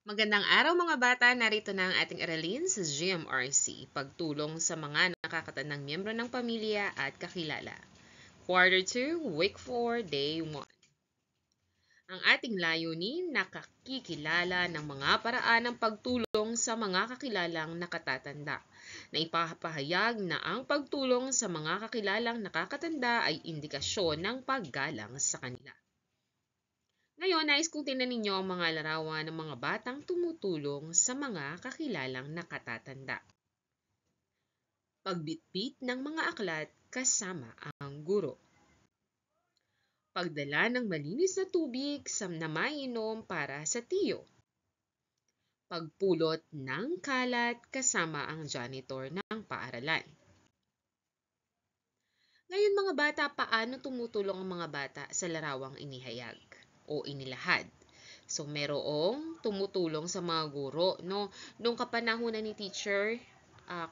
Magandang araw mga bata, narito na ang ating aralin sa GMRC, pagtulong sa mga nakakatandang miyembro ng pamilya at kakilala. Quarter 2, Week 4, Day 1. Ang ating layunin, nakakikilala ng mga paraan ng pagtulong sa mga kakilalang nakatatanda, na ipapahayag na ang pagtulong sa mga kakilalang nakakatanda ay indikasyon ng paggalang sa kanila. Ngayon, nais kong tingnan ninyo ang mga larawan ng mga batang tumutulong sa mga kakilalang nakatatanda. Pagbitbit ng mga aklat kasama ang guro. Pagdala ng malinis na tubig na mainom para sa tiyo. Pagpulot ng kalat kasama ang janitor ng paaralan. Ngayon mga bata, paano tumutulong ang mga bata sa larawang inihayag o inilahad? So, merong tumutulong sa mga guro, no? Nung kapanahunan ni teacher,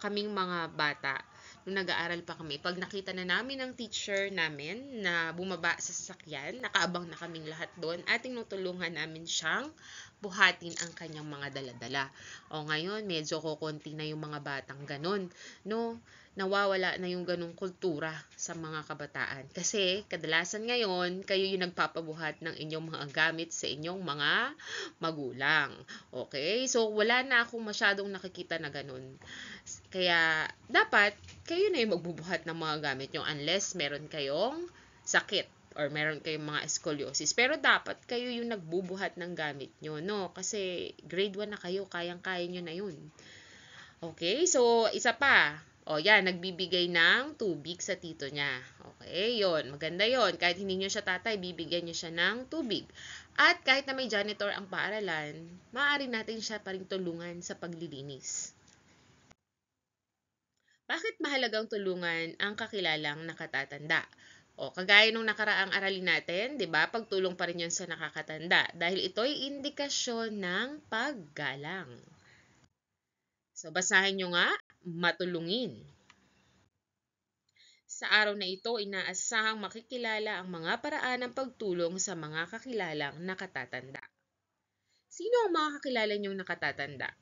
kaming mga bata, nung nag-aaral pa kami, pag nakita na namin ng teacher namin na bumaba sa sasakyan, nakaabang na kaming lahat doon, ating nutulungan namin siyang buhatin ang kanyang mga daladala. O ngayon, medyo kukunti na yung mga batang ganon, no? Nawawala na yung ganong kultura sa mga kabataan. Kasi kadalasan ngayon, kayo yung nagpapabuhat ng inyong mga gamit sa inyong mga magulang. Okay? So, wala na akong masyadong nakikita na ganun. Kaya, dapat, kayo na yung magbubuhat ng mga gamit nyo unless meron kayong sakit or meron kayong mga scoliosis. Pero dapat kayo yung nagbubuhat ng gamit nyo, no? Kasi grade 1 na kayo, kayang-kaya nyo na yun. Okay? So, isa pa. O yan, nagbibigay ng tubig sa tito niya. Okay, yon, maganda yon. Kahit hindi niyo siya tatay, bibigyan niyo siya ng tubig. At kahit na may janitor ang paaralan, maaari natin siya pa rin tulungan sa paglilinis. Bakit mahalagang tulungan ang kakilalang nakatatanda? O, kagaya nung nakaraang aralin natin, di ba? Pagtulong pa rin yun sa nakakatanda. Dahil ito'y indikasyon ng paggalang. So, basahin nyo nga, matulungin. Sa araw na ito, inaasahang makikilala ang mga paraan ng pagtulong sa mga kakilalang nakatatanda. Sino ang mga kakilala niyong nakatatanda?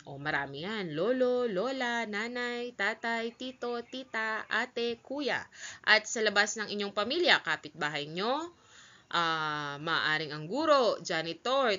O marami yan, lolo, lola, nanay, tatay, tito, tita, ate, kuya. At sa labas ng inyong pamilya, kapitbahay nyo, maaring ang guro, janitor,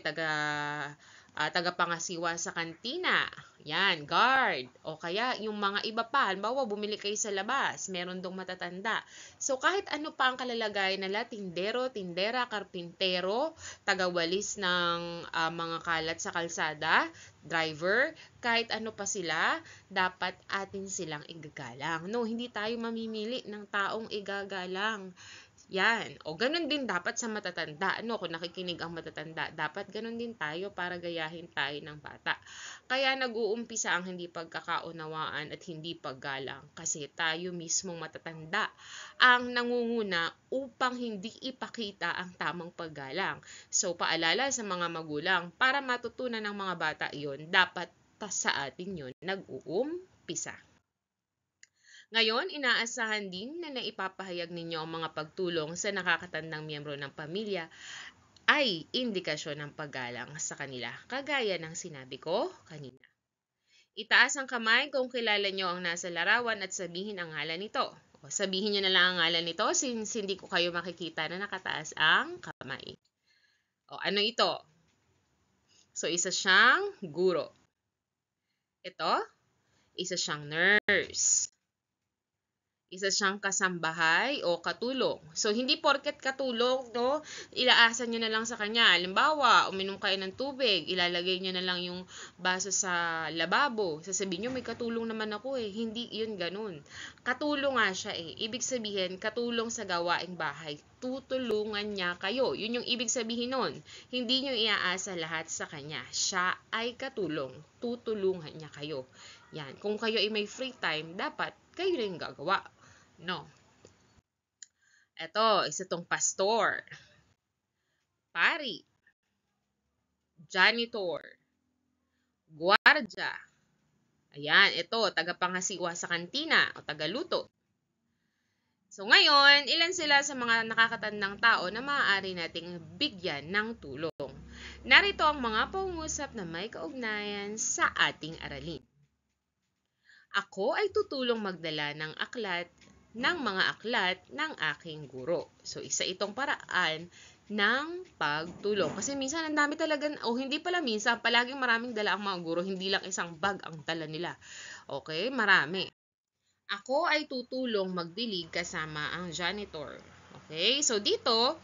tagapangasiwa sa kantina, yan, guard, o kaya yung mga iba pa, halimbawa bumili kayo sa labas, meron dong matatanda. So kahit ano pa ang kalalagayan nila, tindero, tindera, karpintero, tagawalis ng mga kalat sa kalsada, driver, kahit ano pa sila, dapat atin silang igagalang. No, hindi tayo mamimili ng taong igagalang. Yan. O ganun din dapat sa matatanda. Ano, kung nakikinig ang matatanda, dapat ganun din tayo para gayahin tayo ng bata. Kaya nag-uumpisa ang hindi pagkakaunawaan at hindi paggalang. Kasi tayo mismong matatanda ang nangunguna upang hindi ipakita ang tamang paggalang. So, paalala sa mga magulang, para matutunan ng mga bata iyon, dapat pa sa atin yun nag-uumpisa. Ngayon, inaasahan din na naipapahayag ninyo ang mga pagtulong sa nakakatandang miyembro ng pamilya ay indikasyon ng paggalang sa kanila, kagaya ng sinabi ko kanina. Itaas ang kamay kung kilala nyo ang nasa larawan at sabihin ang ngalan nito. O, sabihin nyo na lang ang ngalan nito since hindi ko kayo makikita na nakataas ang kamay. O, ano ito? So, isa siyang guro. Ito, isa siyang nurse. Isa siyang kasambahay o katulong. So, hindi porket katulong, no, ilaasan nyo na lang sa kanya. Halimbawa, uminom kayo ng tubig, ilalagay nyo na lang yung baso sa lababo. Sasabihin nyo, may katulong naman ako eh. Hindi yun ganun. Katulong nga siya eh. Ibig sabihin, katulong sa gawaing bahay. Tutulungan niya kayo. Yun yung ibig sabihin nun. Hindi nyo iaasa lahat sa kanya. Siya ay katulong. Tutulungan niya kayo. Yan. Kung kayo ay may free time, dapat kayo na yung gagawa. No. Ito, isa tong pastor, pari, janitor, guardia. Ayan, ito, tagapangasiwa sa kantina o tagaluto. So ngayon, ilan sila sa mga nakakatandang tao na maaari nating bigyan ng tulong? Narito ang mga pangungusap na may kaugnayan sa ating aralin. Ako ay tutulong magdala ng mga aklat ng aking guro. So, isa itong paraan ng pagtulong. Kasi minsan, ang dami talaga, hindi pala minsan, palaging maraming dala ang mga guro, hindi lang isang bag ang dala nila. Okay, marami. Ako ay tutulong magdilig kasama ang janitor. Okay, so dito,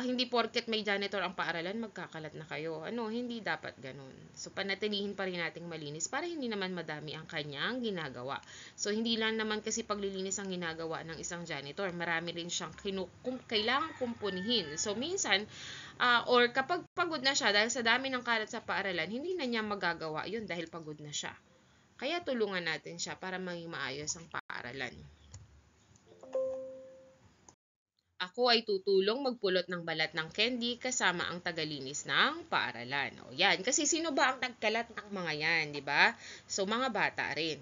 hindi porket may janitor ang paaralan, magkakalat na kayo. Hindi dapat ganun. So, panatilihin pa rin nating malinis para hindi naman madami ang kanyang ginagawa. So, hindi lang naman kasi paglilinis ang ginagawa ng isang janitor. Marami rin siyang kailangang kumpunihin. So, minsan, or kapag pagod na siya, dahil sa dami ng kalat sa paaralan, hindi na niya magagawa yun dahil pagod na siya. Kaya tulungan natin siya para maging maayos ang paaralan. Ako ay tutulong magpulot ng balat ng candy kasama ang tagalinis ng paaralan. O yan, kasi sino ba ang nagkalat ng mga yan, di ba? So, mga bata rin.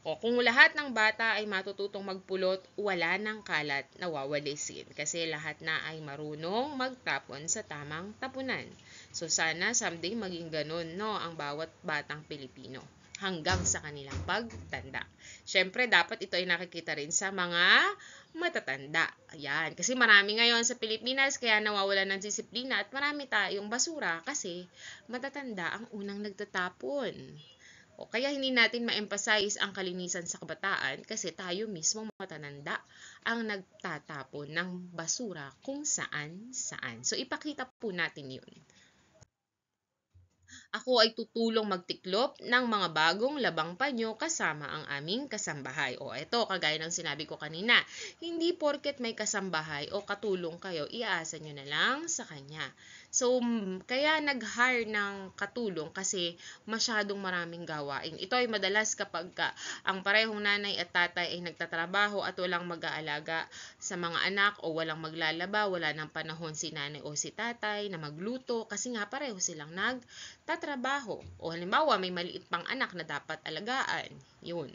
O kung lahat ng bata ay matututong magpulot, wala ng kalat na wawalisin kasi lahat na ay marunong magtapon sa tamang tapunan. So, sana someday maging ganun, no, ang bawat batang Pilipino hanggang sa kanilang pagtanda. Siyempre, dapat ito ay nakikita rin sa mga matatanda. Ayan. Kasi marami ngayon sa Pilipinas kaya nawawala ng disiplina at marami tayong basura kasi matatanda ang unang nagtatapon. O kaya hindi natin ma-emphasize ang kalinisan sa kabataan kasi tayo mismo matatanda ang nagtatapon ng basura kung saan-saan. So, ipakita po natin yun. Ako ay tutulong magtiklop ng mga bagong labang panyo kasama ang aming kasambahay. O eto, kagaya ng sinabi ko kanina, hindi porket may kasambahay o katulong kayo, iaasa nyo na lang sa kanya. So, kaya nag-hire ng katulong kasi masyadong maraming gawain. Ito ay madalas kapag ang parehong nanay at tatay ay nagtatrabaho at walang mag-aalaga sa mga anak o walang maglalaba, wala ng panahon si nanay o si tatay na magluto kasi nga pareho silang nagtatrabaho. O halimbawa, may maliit pang anak na dapat alagaan. Yun.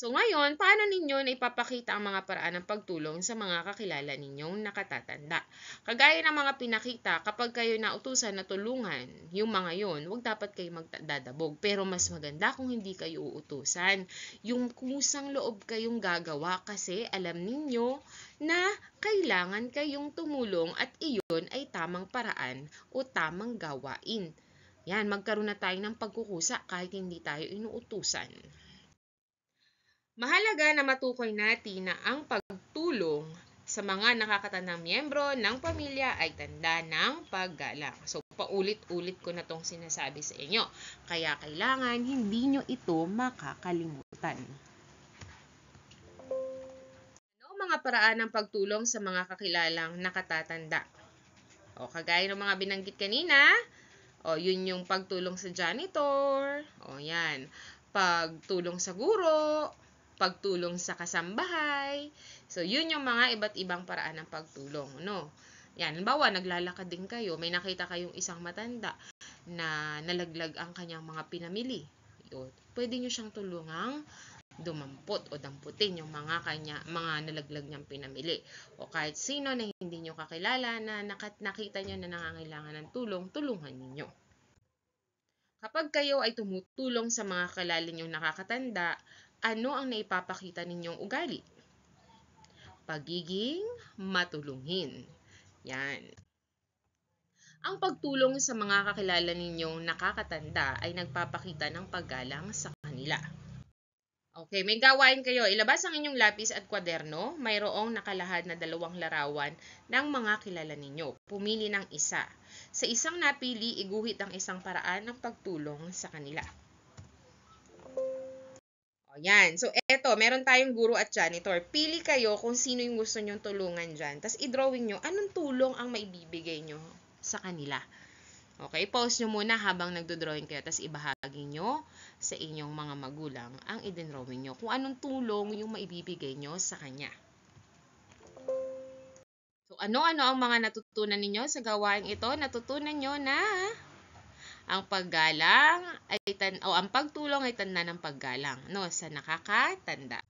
So ngayon, paano ninyo na ipapakita ang mga paraan ng pagtulong sa mga kakilala ninyong nakatatanda? Kagaya ng mga pinakita, kapag kayo nautusan na tulungan yung mga yon, huwag dapat kayo magdadabog. Pero mas maganda kung hindi kayo uutusan. Yung kusang loob kayong gagawa kasi alam ninyo na kailangan kayong tumulong at iyon ay tamang paraan o tamang gawain. Yan, magkaroon na tayo ng pagkukusa kahit hindi tayo inuutusan. Mahalaga na matukoy natin na ang pagtulong sa mga nakakatandang miyembro ng pamilya ay tanda ng paggalang. So, paulit-ulit ko na itong sinasabi sa inyo. Kaya kailangan hindi nyo ito makakalimutan. Ano mga paraan ng pagtulong sa mga kakilalang nakatatanda? O, kagaya ng mga binanggit kanina, yun yung pagtulong sa janitor, yan, pagtulong sa guro, pagtulong sa kasambahay. So, yun yung mga iba't ibang paraan ng pagtulong, no? Yan, halimbawa, naglalakad din kayo, may nakita kayong isang matanda na nalaglag ang kanyang mga pinamili. Yun, pwede nyo siyang tulungang dumampot o damputin yung mga nalaglag niyang pinamili. O kahit sino na hindi nyo kakilala na nakita nyo na nangangailangan ng tulong, tulungan ninyo. Kapag kayo ay tumutulong sa mga kakilala ninyong nakakatanda, ano ang naipapakita ninyong ugali? Pagiging matulungin. Yan. Ang pagtulong sa mga kakilala ninyong nakakatanda ay nagpapakita ng paggalang sa kanila. Okay, may gawain kayo. Ilabas ang inyong lapis at kwaderno. Mayroong nakalahad na 2 larawan ng mga kilala ninyo. Pumili ng isa. Sa isang napili, iguhit ang isang paraan ng pagtulong sa kanila. Yan. So, eto, meron tayong guro at janitor. Pili kayo kung sino yung gusto nyong tulungan dyan. Tapos, i-drawing nyo, anong tulong ang maibibigay nyo sa kanila. Okay, pause nyo muna habang nagdo-drawing kayo. Tapos, ibahagi nyo sa inyong mga magulang ang i-drawing nyo. Kung anong tulong yung maibibigay nyo sa kanya. So, ano-ano ang mga natutunan ninyo sa gawain ito? Natutunan nyo na ang paggalang ay ang pagtulong ay tanda ng paggalang, no, sa nakakatanda.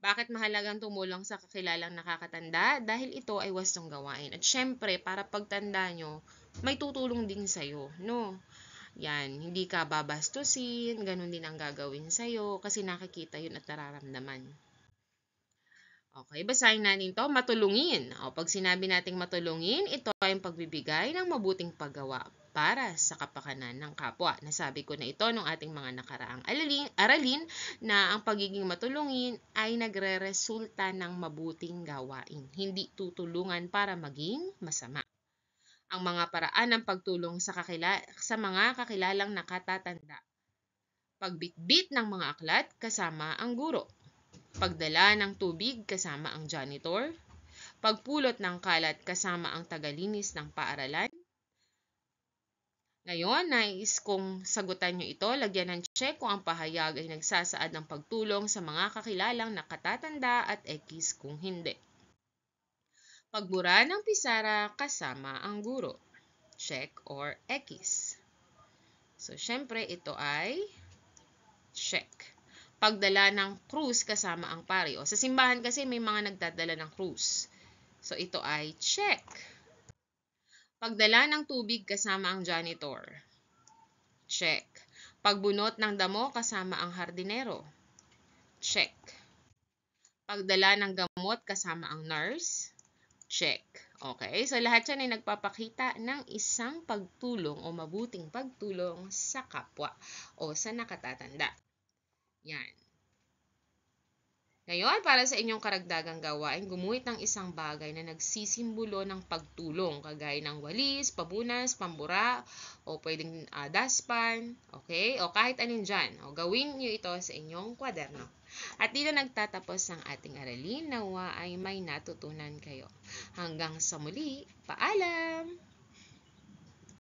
Bakit mahalagang tumulong sa kakilalang nakakatanda? Dahil ito ay wastong gawain. At syempre, para pagtanda nyo, may tutulong din sa'yo, no? Yan, hindi ka babastusin, ganun din ang gagawin sa'yo kasi nakikita yun at nararamdaman. Okay, basahin natin to. Matulungin. O, pag sinabi nating matulungin, ito ay ang pagbibigay ng mabuting paggawa para sa kapakanan ng kapwa. Nasabi ko na ito nung ating mga nakaraang aralin na ang pagiging matulungin ay nagre-resulta ng mabuting gawain, hindi tutulungan para maging masama. Ang mga paraan ng pagtulong sa mga kakilalang nakatatanda. Pagbitbit ng mga aklat kasama ang guro. Pagdala ng tubig kasama ang janitor, pagpulot ng kalat kasama ang tagalinis ng paaralan. Ngayon, nais kong sagutan nyo ito, lagyan ng check kung ang pahayag ay nagsasaad ng pagtulong sa mga kakilalang nakatatanda at X kung hindi. Pagbura ng pisara kasama ang guro, check or X. So, syempre, ito ay check. Pagdala ng krus kasama ang pari. O, sa simbahan kasi may mga nagdadala ng krus. So, ito ay check. Pagdala ng tubig kasama ang janitor. Check. Pagbunot ng damo kasama ang hardinero. Check. Pagdala ng gamot kasama ang nurse. Check. Okay, so lahat yan ay nagpapakita ng isang pagtulong o mabuting pagtulong sa kapwa o sa nakatatanda. Yan. Ngayon, para sa inyong karagdagang gawain, gumuhit ng isang bagay na nagsisimbolo ng pagtulong, kagaya ng walis, pabunas, pambura, o pwedeng daspan, okay? O kahit anong dyan. O gawin nyo ito sa inyong kwaderno. At dito nagtatapos ang ating aralin. Nawa ay may natutunan kayo. Hanggang sa muli, paalam!